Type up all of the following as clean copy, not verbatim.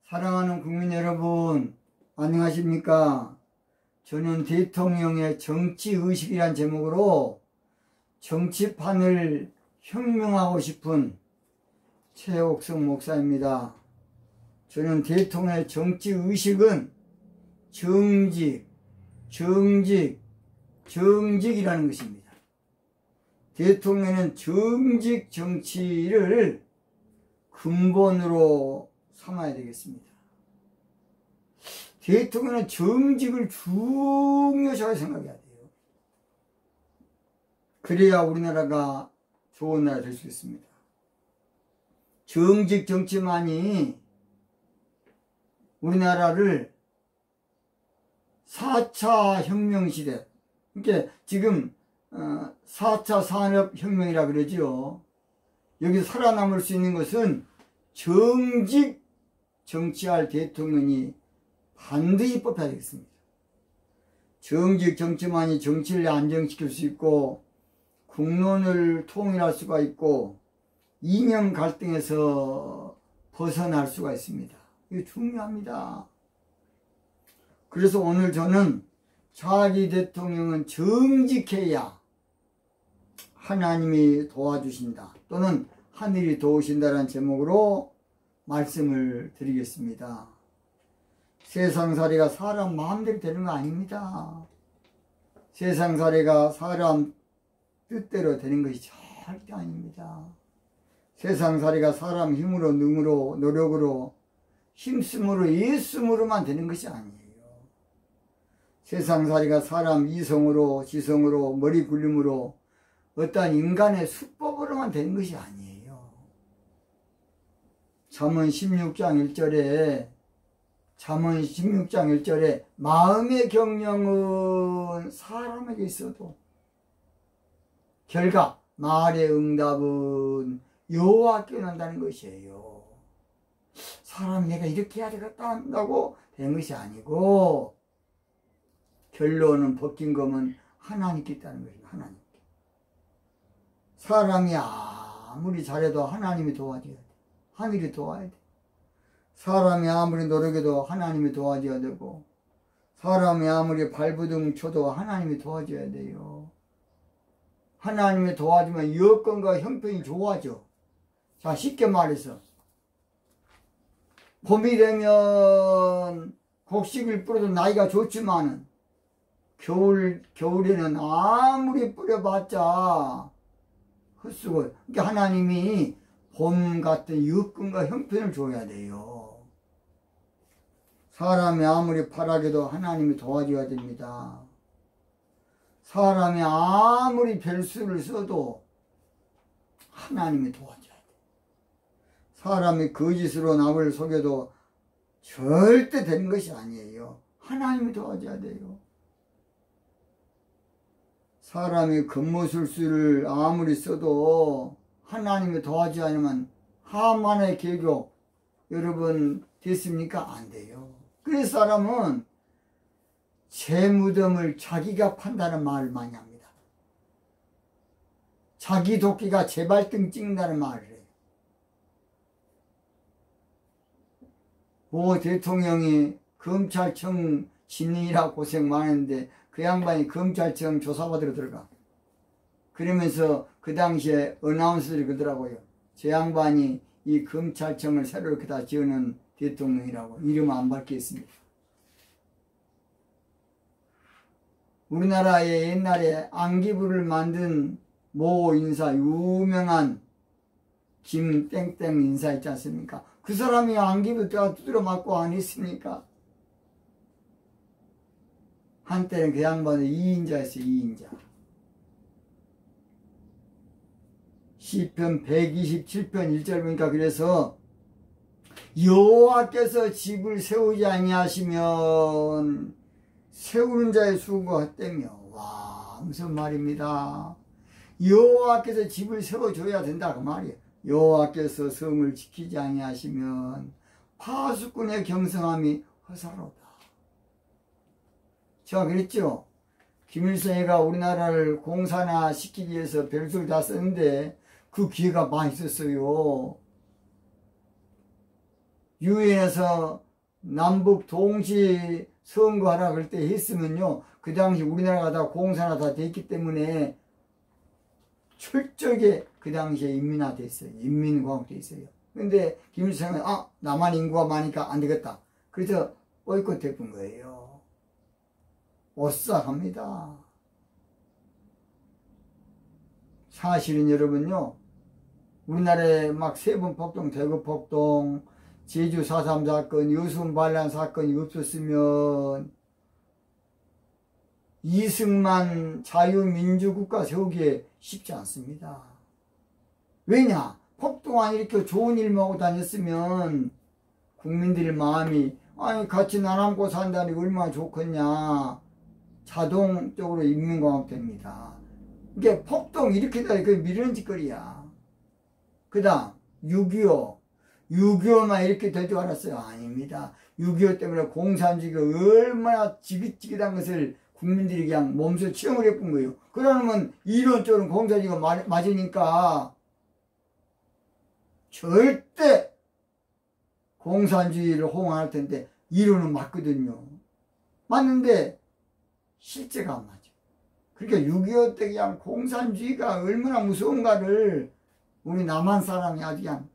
사랑하는 국민 여러분, 안녕하십니까? 저는 대통령의 정치의식이란 제목으로 정치판을 혁명하고 싶은 최옥성 목사입니다. 저는 대통령의 정치의식은 정직이라는 것입니다. 대통령은 정직 정치를 근본으로 삼아야 되겠습니다. 대통령은 정직을 중요시하게 생각해야 돼요. 그래야 우리나라가 좋은 나라 될 수 있습니다. 정직 정치만이 우리나라를 4차 혁명 시대, 그러니까 지금 4차 산업혁명이라 그러죠. 여기서 살아남을 수 있는 것은 정직 정치할 대통령이 반드시 뽑혀야 되겠습니다. 정직 정치만이 정치를 안정시킬 수 있고 국론을 통일할 수가 있고 이념 갈등에서 벗어날 수가 있습니다. 이게 중요합니다. 그래서 오늘 저는 차기 대통령은 정직해야 하나님이 도와주신다 또는 하늘이 도우신다라는 제목으로 말씀을 드리겠습니다. 세상살이가 사람 마음대로 되는 거 아닙니다. 세상살이가 사람 뜻대로 되는 것이 절대 아닙니다. 세상살이가 사람 힘으로 능으로 노력으로 힘쓰므로 예쓰므로만 되는 것이 아니에요. 세상살이가 사람 이성으로 지성으로 머리 굴림으로 어떠한 인간의 수법으로만 되는 것이 아니에요. 잠언 16장 1절에 마음의 경영은 사람에게 있어도 결과 말의 응답은 여호와께 난다는 것이에요. 사람이 내가 이렇게 해야 되겠다 한다고 되는 것이 아니고 결론은 벗긴 거면 하나님께 있다는 것입니다. 하나님께. 사람이 아무리 잘해도 하나님이 도와줘야 돼. 하늘이 도와야 돼. 사람이 아무리 노력해도 하나님이 도와줘야 되고 사람이 아무리 발버둥 쳐도 하나님이 도와줘야 돼요. 하나님이 도와주면 여건과 형편이 좋아져. 자, 쉽게 말해서 봄이 되면 곡식을 뿌려도 나이가 좋지만은 겨울에는 아무리 뿌려봤자 헛수고. 그러니까 하나님이 봄 같은 여건과 형편을 줘야 돼요. 사람이 아무리 파랗게도 하나님이 도와줘야 됩니다. 사람이 아무리 별수를 써도 하나님이 도와줘야 돼. 사람이 거짓으로 남을 속여도 절대 되는 것이 아니에요. 하나님이 도와줘야 돼요. 사람이 겉모술수를 아무리 써도 하나님이 도와주지 않으면 하만의 계교 여러분 됐습니까? 안 돼요. 그래서 사람은 제 무덤을 자기가 판다는 말을 많이 합니다. 자기 도끼가 제 발등 찍는다는 말을 해요. 오 대통령이 검찰청 진인이라 고생 많았는데 그 양반이 검찰청 조사받으러 들어가. 그러면서 그 당시에 어나운서들이 그러더라고요. 저 양반이 이 검찰청을 새로 이렇게 다 지어놓은 대통령이라고. 이름 안 밝히겠습니다. 우리나라에 옛날에 안기부를 만든 모 인사, 유명한 김땡땡 인사 있지 않습니까? 그 사람이 안기부 때가 두드려 맞고 안 했습니까? 한때는 그 양반은 2인자였어요. 2인자. 시편 127편 1절 보니까 그래서 여호와께서 집을 세우지 아니하시면 세우는 자의 수고하다며. 와, 무슨 말입니다. 여호와께서 집을 세워줘야 된다 그 말이에요. 여호와께서 성을 지키지 아니하시면 파수꾼의 경성함이 허사로다. 제가 그랬죠. 김일성이가 우리나라를 공산화 시키기 위해서 별수를 다 썼는데 그 기회가 많이 있었어요. 유엔에서 남북 동시 선거하라 그럴 때 했으면요, 그 당시 우리나라가 다 공산화 다 됐기 때문에 철저하게 그 당시에 인민화 됐어요. 인민공화국 됐어요. 근데 김일성은 남한 인구가 많으니까 안 되겠다. 그래서 보이콧해 본 거예요. 오싹합니다. 사실은 여러분요, 우리나라에 막 세번 폭동, 대구 폭동, 제주 4.3 사건, 여순 반란 사건이 없었으면 이승만 자유민주국가 세우기에 쉽지 않습니다. 왜냐? 폭동안 이렇게 좋은 일만 하고 다녔으면 국민들의 마음이 아니 같이 나눠먹고 산다니 얼마나 좋겠냐, 자동적으로 인민공화국 됩니다. 이게 폭동 일으키다 그 미련 짓거리야. 그 다음 6.25만 이렇게 될 줄 알았어요? 아닙니다. 6.25 때문에 공산주의가 얼마나 지긋지긋한 것을 국민들이 그냥 몸소 체험을 해본 거예요. 그러면 이론적으로 공산주의가 맞으니까 절대 공산주의를 호응할 텐데 이론은 맞거든요. 맞는데 실제가 안 맞아. 그러니까 6.25 때 그냥 공산주의가 얼마나 무서운가를 우리 남한 사람이 아주 그냥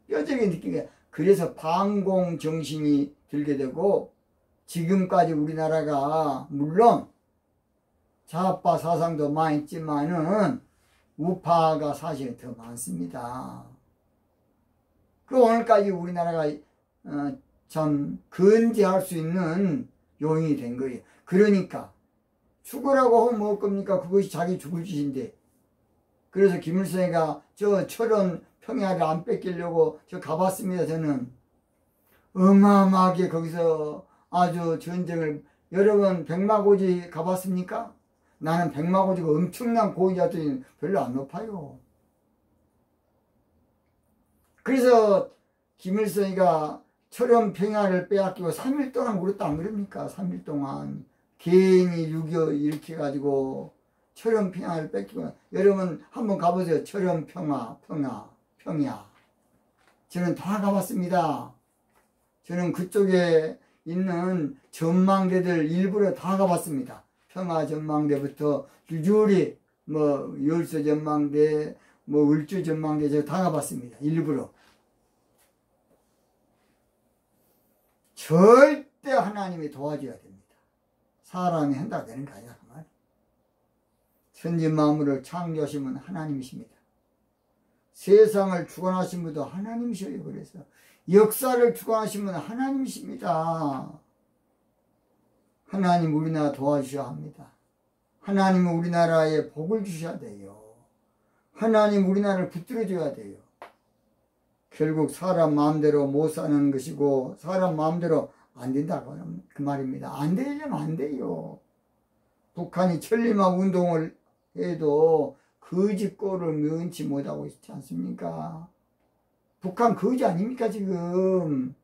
뼈저리게 느끼게, 그래서 반공 정신이 들게 되고, 지금까지 우리나라가 물론 좌파 사상도 많이 있지만은 우파가 사실은 더 많습니다. 그 오늘까지 우리나라가 참 건재할 수 있는 요인이 된 거예요. 그러니까 죽으라고 하면 뭐 겁니까? 그것이 자기 죽을 짓인데. 그래서 김일성이가 저 철원 평야를 안 뺏기려고 저 가봤습니다. 저는 어마어마하게 거기서 아주 전쟁을, 여러분 백마고지 가봤습니까? 나는 백마고지가 엄청난 고지였더니 별로 안 높아요. 그래서 김일성이가 철원 평야를 빼앗기고 3일 동안 울었다 안 그럽니까? 3일 동안 괜히 6.25 이렇게 해가지고 철원 평야를 뺏기고. 여러분 한번 가보세요. 철원 평야. 저는 다 가봤습니다. 저는 그쪽에 있는 전망대들 일부러 다 가봤습니다. 평화 전망대부터 줄줄이 뭐 열서 전망대, 뭐 을주 전망대 제가 다 가봤습니다. 일부러. 절대 하나님이 도와줘야 됩니다. 사람이 한다고 되는 거 아니야. 천지 만물을 창조하신 분은 하나님이십니다. 세상을 주관하신 분도 하나님이셔요. 그래서 역사를 주관하신 분은 하나님이십니다. 하나님 우리나라 도와주셔야 합니다. 하나님은 우리나라에 복을 주셔야 돼요. 하나님 우리나라를 붙들어줘야 돼요. 결국 사람 마음대로 못 사는 것이고 사람 마음대로 안 된다고 그 말입니다. 안 되려면 안 돼요. 북한이 천리막 운동을 해도 거지 꼴을 면치 못하고 있지 않습니까? 북한 거지 아닙니까 지금?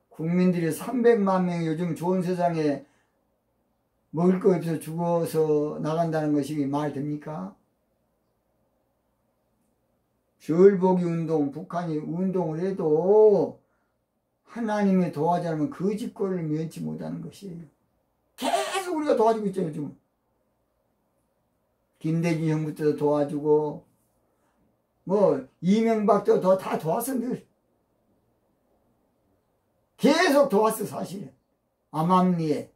국민들이 300만 명이 요즘 좋은 세상에 먹을 거 없어서 죽어서 나간다는 것이 말 됩니까? 별보기 운동, 북한이 운동을 해도 하나님의 도와주지 않으면 거지 꼴을 면치 못하는 것이에요. 계속 우리가 도와주고 있죠 요즘. 김대중 형부터 도와주고 뭐 이명박도 다 도왔어. 늘 계속 도왔어. 사실은 암암리에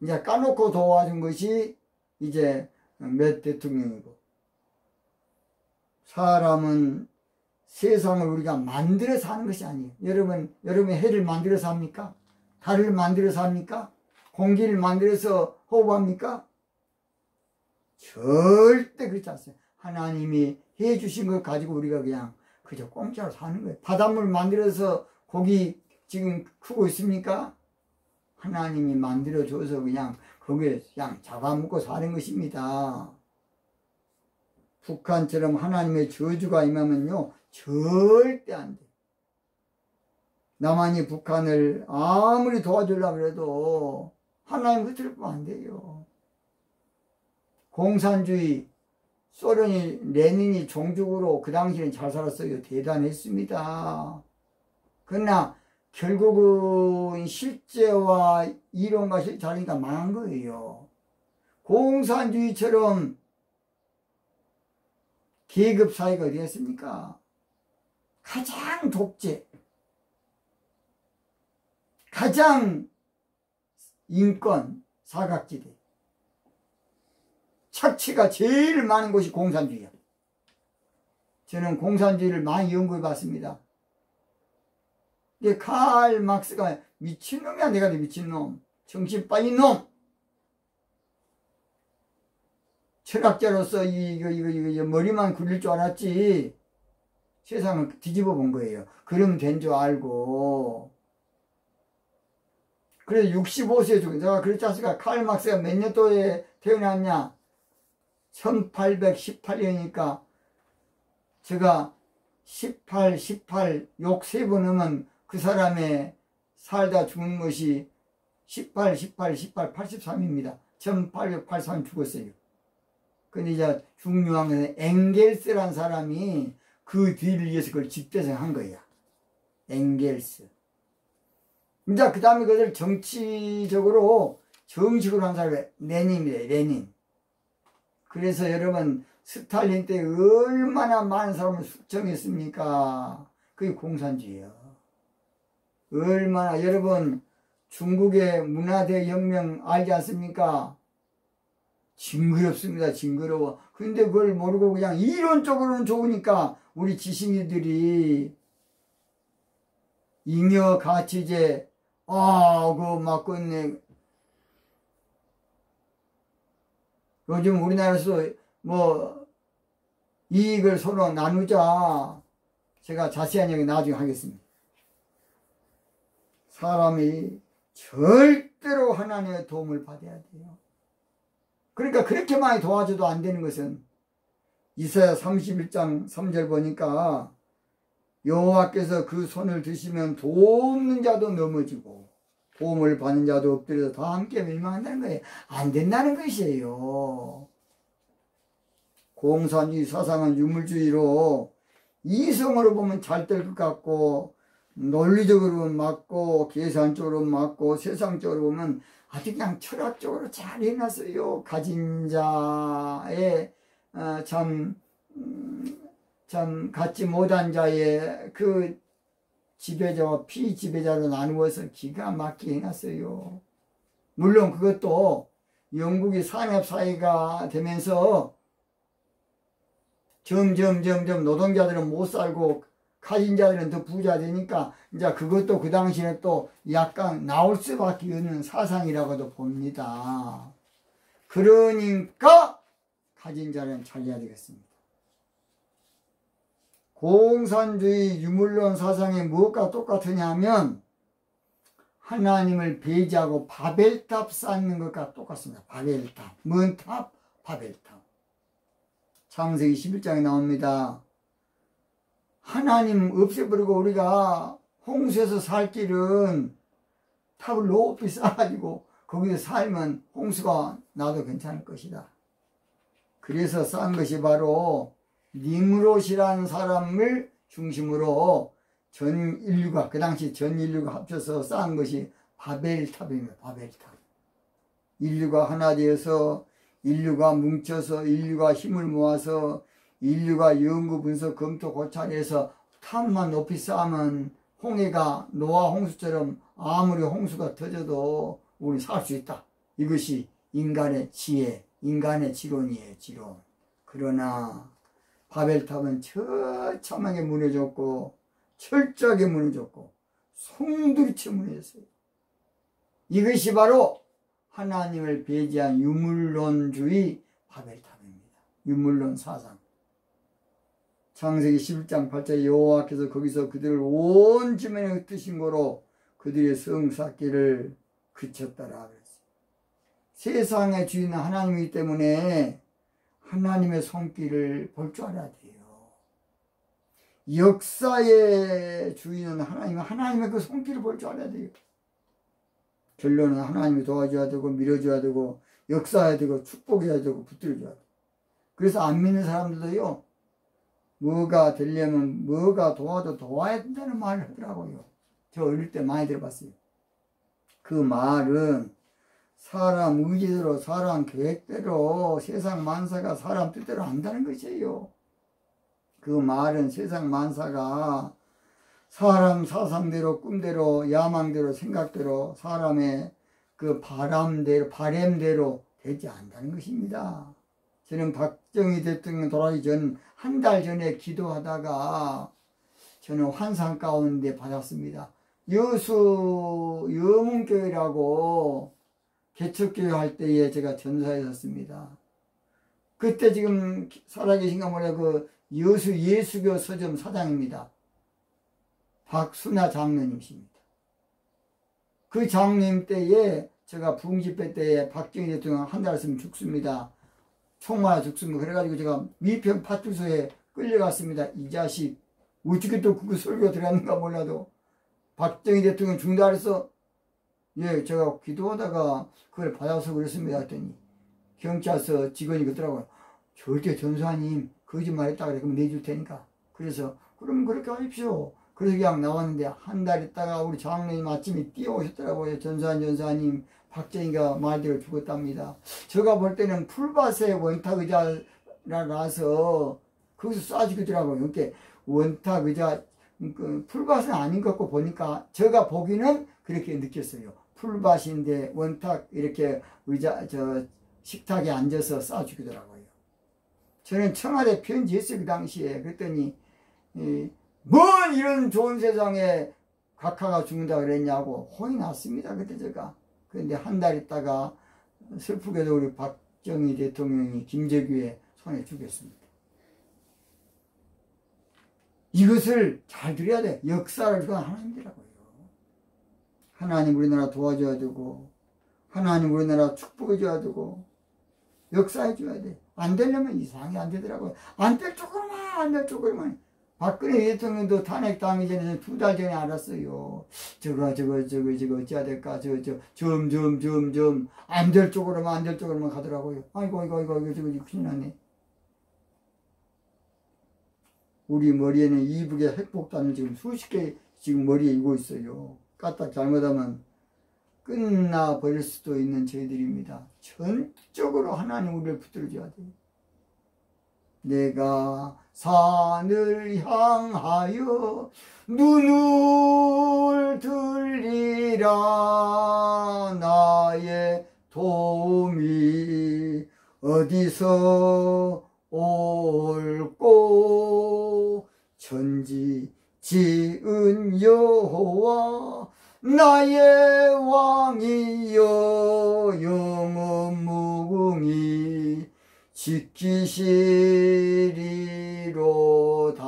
이제 까놓고 도와준 것이 이제 몇 대통령이고. 사람은 세상을 우리가 만들어서 하는 것이 아니에요. 여러분 해를 만들어서 합니까? 달을 만들어서 합니까? 공기를 만들어서 호흡합니까? 절대 그렇지 않습니다. 하나님이 해주신 걸 가지고 우리가 그냥 그저 공짜로 사는 거예요. 바닷물 만들어서 고기 지금 크고 있습니까? 하나님이 만들어줘서 그냥 거기에 그냥 잡아먹고 사는 것입니다. 북한처럼 하나님의 저주가 임하면요 절대 안 돼. 남한이 북한을 아무리 도와주려고 해도 하나님 흩어지면 안 돼요. 공산주의, 소련이, 레닌이 종족으로 그 당시에는 잘 살았어요. 대단했습니다. 그러나 결국은 실제와 이론과 다르니까 망한 거예요. 공산주의처럼 계급 사회가 어디 있습니까? 가장 독재, 가장 인권 사각지대, 착취가 제일 많은 곳이 공산주의야. 저는 공산주의를 많이 연구해 봤습니다. 이게 칼 막스가 미친놈이야. 내가 더 미친놈, 정신 빠진 놈, 철학자로서 이거 머리만 굴릴 줄 알았지 세상을 뒤집어 본 거예요. 그러면 된 줄 알고. 그래서 65세에 죽은, 제가 그랬지 않습니까? 칼 막스가 몇 년도에 태어났냐? 1818년이니까 제가 18, 욕 3번 하면 그 사람의 살다 죽은 것이 18, 83입니다. 1883 죽었어요. 근데 이제 중요한 것은 엥겔스란 사람이 그 뒤를 이어서 그걸 집대성한 거야. 엥겔스. 이제 그 다음에 그것을 정치적으로 정식으로 한 사람이 레닌입니다. 레닌. 그래서 여러분 스탈린 때 얼마나 많은 사람을 숙청했습니까? 그게 공산주의예요. 얼마나. 여러분 중국의 문화대혁명 알지 않습니까? 징그럽습니다. 징그러워. 근데 그걸 모르고 그냥 이론적으로는 좋으니까 우리 지식인들이 잉여 가치제 그거 막 끝내. 요즘 우리나라에서 뭐 이익을 서로 나누자. 제가 자세한 얘기 나중에 하겠습니다. 사람이 절대로 하나님의 도움을 받아야 돼요. 그러니까 그렇게 많이 도와줘도 안 되는 것은 이사야 31장 3절 보니까 여호와께서 그 손을 드시면 돕는 자도 넘어지고 도움을 받는 자도 엎드려서 다 함께 멸망한다는 거예요. 안 된다는 것이에요. 공산주의 사상은 유물주의로 이성으로 보면 잘 될 것 같고 논리적으로 맞고 계산적으로 맞고 세상적으로 보면 아주 그냥 철학적으로 잘 해놨어요. 가진 자의 참 갖지 못한 자의 그 지배자와 피지배자로 나누어서 기가 막히게 해놨어요. 물론 그것도 영국이 산업사회가 되면서 점점 노동자들은 못 살고 가진 자들은 더 부자 되니까 이제 그것도 그 당시에 또 약간 나올 수밖에 없는 사상이라고도 봅니다. 그러니까 가진 자는 잘해야 되겠습니다. 공산주의 유물론 사상이 무엇과 똑같으냐 하면 하나님을 배제하고 바벨탑 쌓는 것과 똑같습니다. 바벨탑. 뭔 탑? 바벨탑. 창세기 11장에 나옵니다. 하나님 없애버리고 우리가 홍수에서 살 길은 탑을 높이 쌓아가지고 거기서 살면 홍수가 나도 괜찮을 것이다. 그래서 쌓은 것이 바로 니므롯이라는 사람을 중심으로 전 인류가, 그 당시 전 인류가 합쳐서 쌓은 것이 바벨탑입니다. 바벨탑. 인류가 하나 되어서, 인류가 뭉쳐서, 인류가 힘을 모아서, 인류가 연구 분석 검토 고찰해서 탑만 높이 쌓으면 홍해가 노아 홍수처럼 아무리 홍수가 터져도 우리 살 수 있다. 이것이 인간의 지혜, 인간의 지론이에요. 지론. 그러나 바벨탑은 처참하게 무너졌고 철저하게 무너졌고 송두리째 무너졌어요. 이것이 바로 하나님을 배제한 유물론주의 바벨탑입니다. 유물론 사상. 창세기 11장 8절에 여호와께서 거기서 그들을 온 지면에 흩으신 거로 그들의 성 쌓기를 그쳤더라 그랬어요. 세상의 주인은 하나님이기 때문에 하나님의 손길을 볼 줄 알아야 돼요. 역사의 주인은 하나님의 그 손길을 볼 줄 알아야 돼요. 결론은 하나님이 도와줘야 되고 밀어줘야 되고 역사해야 되고 축복해야 되고 붙들어줘야 돼요. 그래서 안 믿는 사람들도요, 뭐가 되려면 뭐가 도와도 도와야 된다는 말을 하더라고요. 저 어릴 때 많이 들어봤어요. 그 말은 사람 의지대로 사람 계획대로 세상 만사가 사람 뜻대로 안다는 것이에요. 그 말은 세상 만사가 사람 사상대로 꿈대로 야망대로 생각대로 사람의 그 바람대로 되지 않는다는 것입니다. 저는 박정희 대통령 돌아가기 전 한 달 전에 기도하다가 저는 환상 가운데 받았습니다. 여수 여문교회라고 개척교회 할 때에 제가 전사에 섰습니다. 그때 지금 살아계신가 몰라 그 여수 예수교 서점 사장입니다. 박순아 장로님이십니다. 그 장로님 때에 제가 부흥집회 때에 박정희 대통령 한 달 있으면 죽습니다. 총 맞아 죽습니다. 그래가지고 제가 미평 파출소에 끌려갔습니다. 이 자식 어떻게 또 그 설교 들었는가 몰라도 박정희 대통령 죽는다 그래서 예 제가 기도하다가 그걸 받아서 그랬습니다. 했더니 경찰서 직원이 그러더라고요. 절대 전사님 거짓말했다 그래. 그럼 내줄 테니까. 그래서 그럼 그렇게 하십시오. 그래서 그냥 나왔는데 한 달 있다가 우리 장로님 아침에 뛰어오셨더라고요. 전사님 박정희가 말대로 죽었답니다. 제가 볼 때는 풀밭에 원탁 의자라서 거기서 쏴 죽이더라고요. 이렇게 원탁 의자 풀밭은 아닌 것 같고 보니까 제가 보기는 그렇게 느꼈어요. 풀밭인데 원탁 이렇게 의자 식탁에 앉아서 쏴 죽이더라고요. 저는 청와대 편지했어요. 그 당시에. 그랬더니 뭔 이런 좋은 세상에 각하가 죽는다 그랬냐고 혼이 났습니다. 그때 제가. 그런데 한 달 있다가 슬프게도 우리 박정희 대통령이 김재규의 손에 죽였습니다. 이것을 잘 들어야 돼. 역사를 그건 하나님이라고요. 하나님 우리나라 도와줘야 되고 하나님 우리나라 축복해줘야 되고 역사해줘야 돼. 안 되려면 이상하게 안 되더라고요. 안 될 쪽으로만 안 될 쪽으로만. 박근혜 대통령도 탄핵 당하기 전에 2달 전에 알았어요. 저거 어찌해야 될까? 점 안 될 쪽으로만 가더라고요. 아이고 저거 큰일 났네. 우리 머리에는 이북의 핵폭탄을 지금 수십 개 지금 머리에 이고 있어요. 까딱 잘못하면 끝나버릴 수도 있는 저희들입니다. 전적으로 하나님 우리를 붙들어줘야 돼요. 내가 산을 향하여 눈을 들리라. 나의 도움이 어디서 올꼬. 천지 지은 여호와 나의 왕이여 영원 무궁히 지키시리로다.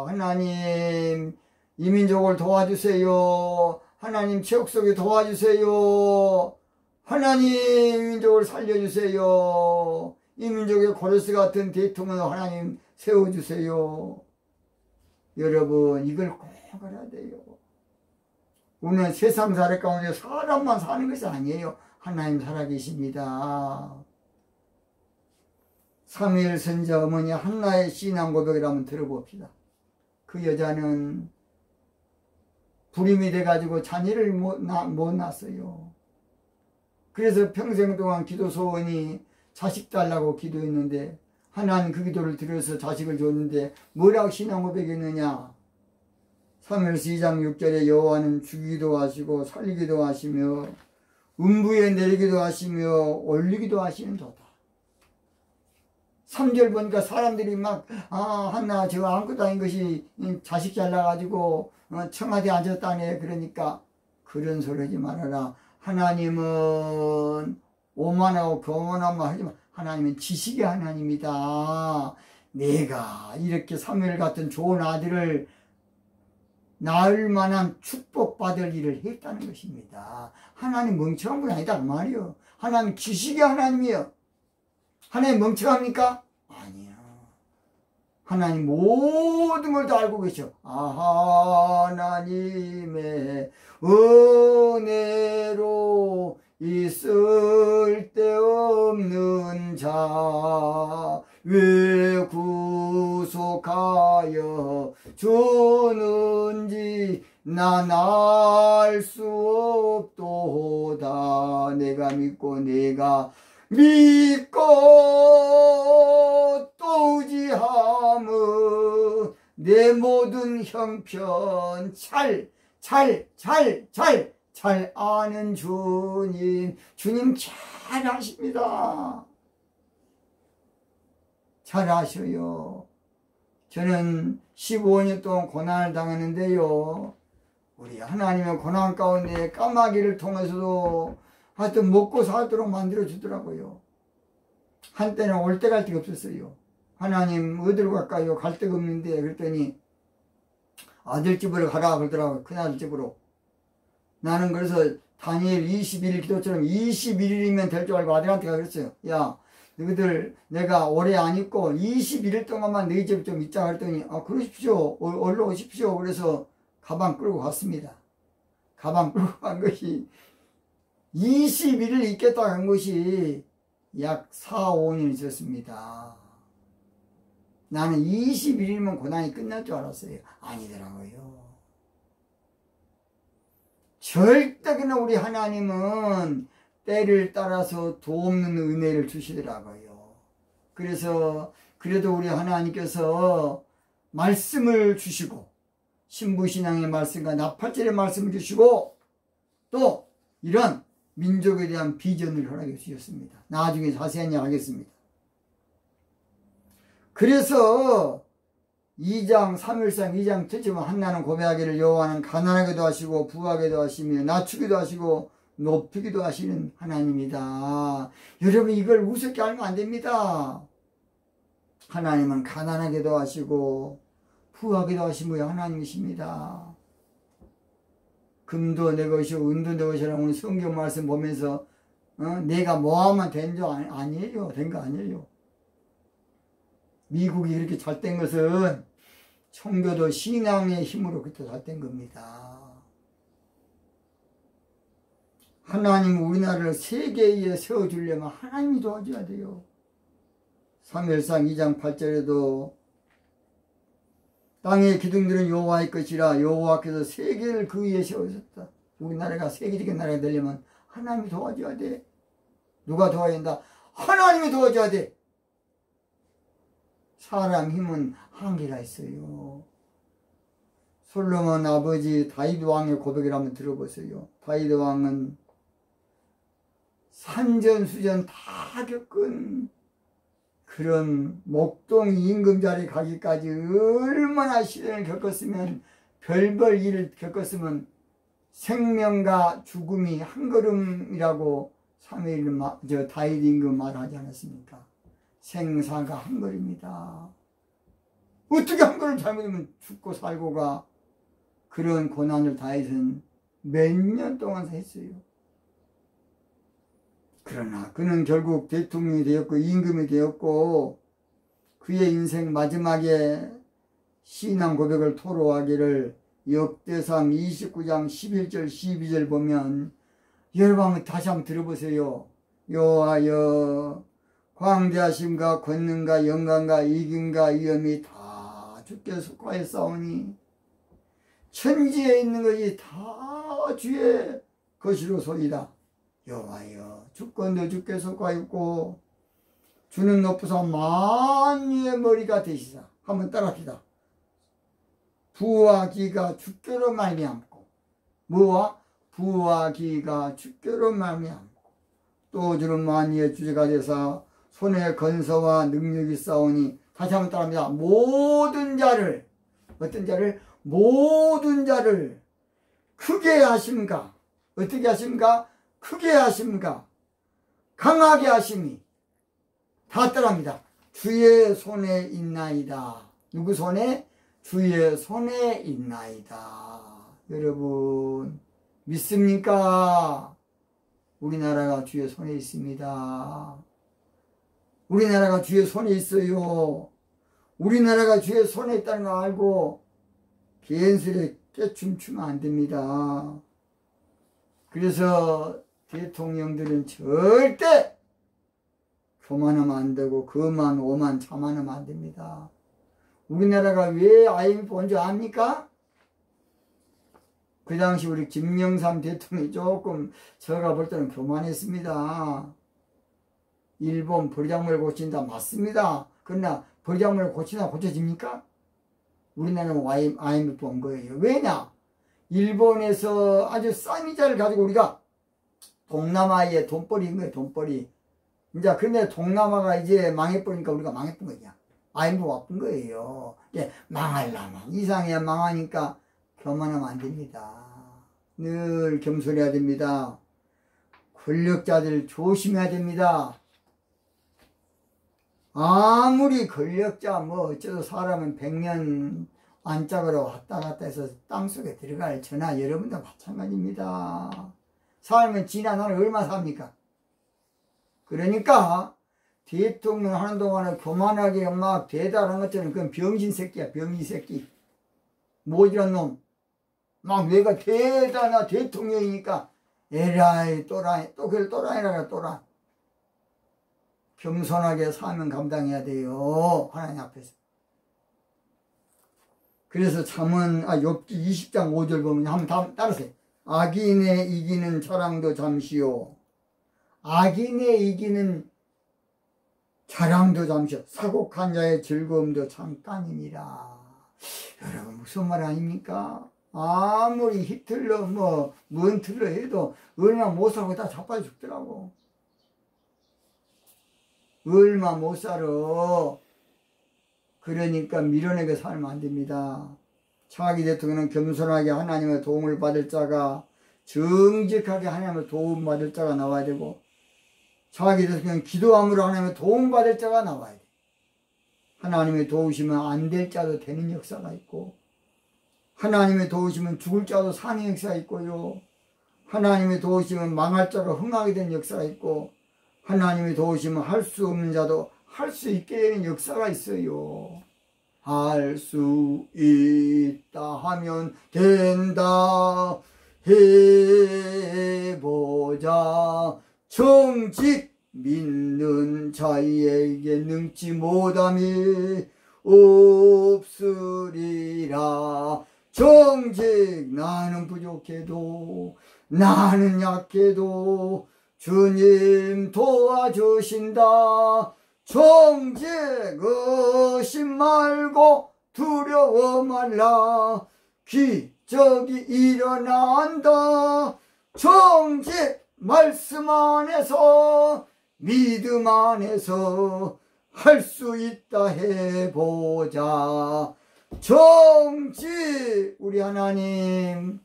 하나님 이 민족을 도와주세요. 하나님 체육 속에 도와주세요. 하나님 이 민족을 살려주세요. 이 민족의 고레스 같은 대통령을 하나님 세워주세요. 여러분 이걸 꼭 알아야 돼요. 우리는 세상 살아 가운데 사람만 사는 것이 아니에요. 하나님 살아계십니다. 사무엘 선지자 어머니 한나의 신앙 고백을 한번 들어봅시다. 그 여자는 불임이 돼가지고 자녀를 못 낳았어요. 그래서 평생 동안 기도 소원이 자식 달라고 기도했는데 하나님 그 기도를 들어서 자식을 줬는데 뭐라고 신앙 고백했느냐. 사무엘서 2장 6절에 여호와는 주기도 하시고 살리기도 하시며 음부에 내리기도 하시며 올리기도 하시는 도다. 3절 보니까 사람들이 막 한나 저 아무것도 아닌 것이 자식 잘나가지고 청와대 앉았다네. 그러니까 그런 소리 하지 말아라. 하나님은 오만하고 교만한 말 하지 마. 하나님은 지식의 하나님이다. 내가 이렇게 사무엘 같은 좋은 아들을 낳을 만한 축복받을 일을 했다는 것입니다. 하나님 멍청한 분 아니다 그 말이요. 하나님 지식의 하나님이요. 하나님 멍청합니까? 아니요. 하나님 모든 걸 다 알고 계셔. 하나님의 은혜로 있을 데 없는 자 왜 구속하여 주는지 난 알 수 없도다. 내가 믿고 또 의지함은 내 모든 형편 잘 아는 주님 잘 아십니다. 잘 아셔요. 저는 15년 동안 고난을 당했는데요, 우리 하나님의 고난 가운데 까마귀를 통해서도 하여튼 먹고 살도록 만들어 주더라고요. 한때는 올 데 갈 데가 없었어요. 하나님 어디로 갈까요? 갈 데가 없는데. 그랬더니 아들 집으로 가라 그러더라고요. 큰아들 집으로. 나는 그래서 다니엘 21일 기도처럼 21일이면 될 줄 알고 아들한테 그랬어요. 야, 너희들 내가 오래 안 있고 21일 동안만 너희 집에 좀 있자 그랬더니 그러십시오. 얼른 오십시오. 그래서 가방 끌고 갔습니다. 가방 끌고 간 것이 21일 있겠다 한 것이 약 4, 5년 있었습니다. 나는 21일이면 고난이 끝날 줄 알았어요. 아니더라고요. 절대 그냥 우리 하나님은 때를 따라서 도없는 은혜를 주시더라고요. 그래서 그래도 우리 하나님께서 말씀을 주시고 신부신앙의 말씀과 나팔절의 말씀을 주시고 또 이런 민족에 대한 비전을 허락해 주셨습니다. 나중에 자세히 하겠습니다. 그래서 2장 3일상 2장 특집은 한나는 고백하기를 여호와는 가난하게도 하시고 부하게도 하시며 낮추기도 하시고 높이기도 하시는 하나님이다. 여러분 이걸 우습게 알면 안 됩니다. 하나님은 가난하게도 하시고 부하게도 하시는 하나님이십니다. 금도 내 것이고 은도 내 것이라고 오늘 성경 말씀 보면서 내가 뭐하면 된 줄 아니에요. 된 거 아니에요. 미국이 이렇게 잘 된 것은 청교도 신앙의 힘으로 그렇게 잘 된 겁니다. 하나님 우리나라를 세계에 세워주려면 하나님이 도와줘야 돼요. 사무엘상 2장 8절에도 땅의 기둥들은 여호와의 것이라 여호와께서 세계를 그 위에 세우셨다. 우리나라가 세계적인 나라가 되려면 하나님이 도와줘야 돼. 누가 도와야 된다? 하나님이 도와줘야 돼. 사람 힘은 한계가 있어요. 솔로몬 아버지 다윗 왕의 고백을 한번 들어보세요. 다윗 왕은 산전수전 다 겪은 그런 목동 임금자리에 가기까지 얼마나 시련을 겪었으면, 별별 일을 겪었으면 생명과 죽음이 한 걸음이라고 다윗 임금 말하지 않았습니까? 생사가 한 걸음이다. 어떻게 한 걸음 잘못하면 죽고 살고가, 그런 고난을 다윗은 몇 년 동안 했어요. 그러나 그는 결국 대통령이 되었고 임금이 되었고, 그의 인생 마지막에 신앙 고백을 토로하기를 역대상 29장 11절 12절 보면, 여러분 한번 다시 한번 들어보세요. 여호와여 광대하심과 권능과 영광과 이김과 위엄이 다 주께 속하였사오니 천지에 있는 것이 다 주의 것이로소이다. 여호와여 주권도 주께 속하였고 주는 높으사 만유의 머리가 되시사. 한번 따라합시다. 부와 기가 주께로 말미암고, 뭐와? 부와 기가 주께로 말미암고, 또 주는 만유의 주제가 되사 손에 건서와 능력이 싸우니, 다시 한번 따라합니다. 모든 자를, 어떤 자를? 모든 자를 크게 하심과, 어떻게 하심과? 크게 하심과 강하게 하심이, 다 따라합니다. 주의 손에 있나이다. 누구 손에? 주의 손에 있나이다. 여러분 믿습니까? 우리나라가 주의 손에 있습니다. 우리나라가 주의 손에 있어요. 우리나라가 주의 손에 있다는 거 알고 개인스레 깨춤추면 안 됩니다. 그래서 대통령들은 절대 교만하면 안 되고 거만 오만 자만하면 안 됩니다. 우리나라가 왜 IMF 온 줄 압니까? 그 당시 우리 김영삼 대통령이 조금 제가 볼 때는 교만했습니다. 일본 버리장물 고친다 맞습니다. 그러나 버리장물 고치나 고쳐집니까? 우리나라는 IMF 온 거예요. 왜냐? 일본에서 아주 싼 이자를 가지고 우리가 동남아에 돈벌이인 거예요. 돈벌이. 이제 근데 동남아가 이제 망해버리니까 우리가 망했던 거냐. IMF 와쁜 거예요. 이제 망하려면 이상해야 망하니까 교만하면 안 됩니다. 늘 겸손해야 됩니다. 권력자들 조심해야 됩니다. 아무리 권력자 뭐 어쩌도 사람은 100년 안짝으로 왔다 갔다 해서 땅속에 들어갈 저나 여러분도 마찬가지입니다. 살면 지나 나는 얼마 삽니까? 그러니까 대통령 하는 동안에 교만하게 막 대단한 것처럼 그건 병신 새끼야. 병신 새끼. 모질한 놈. 막 내가 대단한 대통령이니까 에라이 또라이 또 그걸 또라이라고 또라이. 겸손하게 사명 감당해야 돼요. 하나님 앞에서. 그래서 잠언 욥기 20장 5절 보면 한번 따라서요. 악인의 이기는 자랑도 잠시요. 악인의 이기는 자랑도 잠시요. 사곡한 자의 즐거움도 잠깐이니라. 여러분 무슨 말 아닙니까? 아무리 히틀러 뭐 몬틀러 해도 얼마 못 살고 다 자빠져 죽더라고. 얼마 못 살아. 그러니까 밀어내게 살면 안 됩니다. 차기 대통령은 겸손하게 하나님의 도움을 받을 자가, 정직하게 하나님의 도움 받을 자가 나와야 되고, 차기 대통령은 기도함으로 하나님의 도움 받을 자가 나와야 돼. 하나님의 도우시면 안 될 자도 되는 역사가 있고, 하나님의 도우시면 죽을 자도 사는 역사가 있고요. 하나님의 도우시면 망할 자가 흥하게 되는 역사가 있고, 하나님이 도우시면 할 수 없는 자도 할 수 있게 되는 역사가 있어요. 할 수 있다 하면 된다 해보자. 정직 믿는 자에게 능치 못함이 없으리라. 정직 나는 부족해도 나는 약해도 주님 도와주신다. 정직 의심 말고 두려워 말라. 기적이 일어난다. 정직 말씀 안에서 믿음 안에서 할 수 있다 해보자. 정직 우리 하나님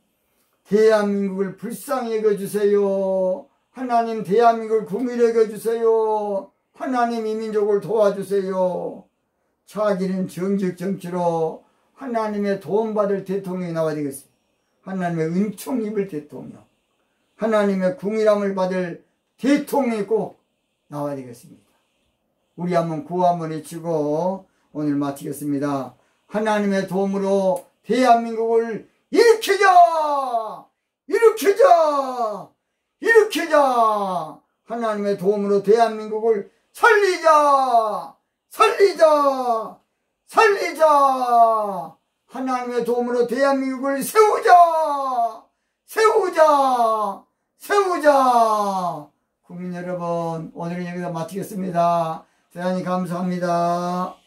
대한민국을 불쌍히 여겨주세요. 하나님 대한민국을 국민을 여겨주세요. 하나님 이 민족을 도와주세요. 차기는 정직 정치로 하나님의 도움받을 대통령이 나와야 되겠어요. 하나님의 은총 입을 대통령, 하나님의 궁일함을 받을 대통령이 꼭 나와야 되겠습니다. 우리 한번 구호 한번 외치고 오늘 마치겠습니다. 하나님의 도움으로 대한민국을 일으키자! 일으키자! 일으키자! 하나님의 도움으로 대한민국을 살리자! 살리자! 살리자! 하나님의 도움으로 대한민국을 세우자! 세우자! 세우자! 국민 여러분, 오늘은 여기서 마치겠습니다. 대단히 감사합니다.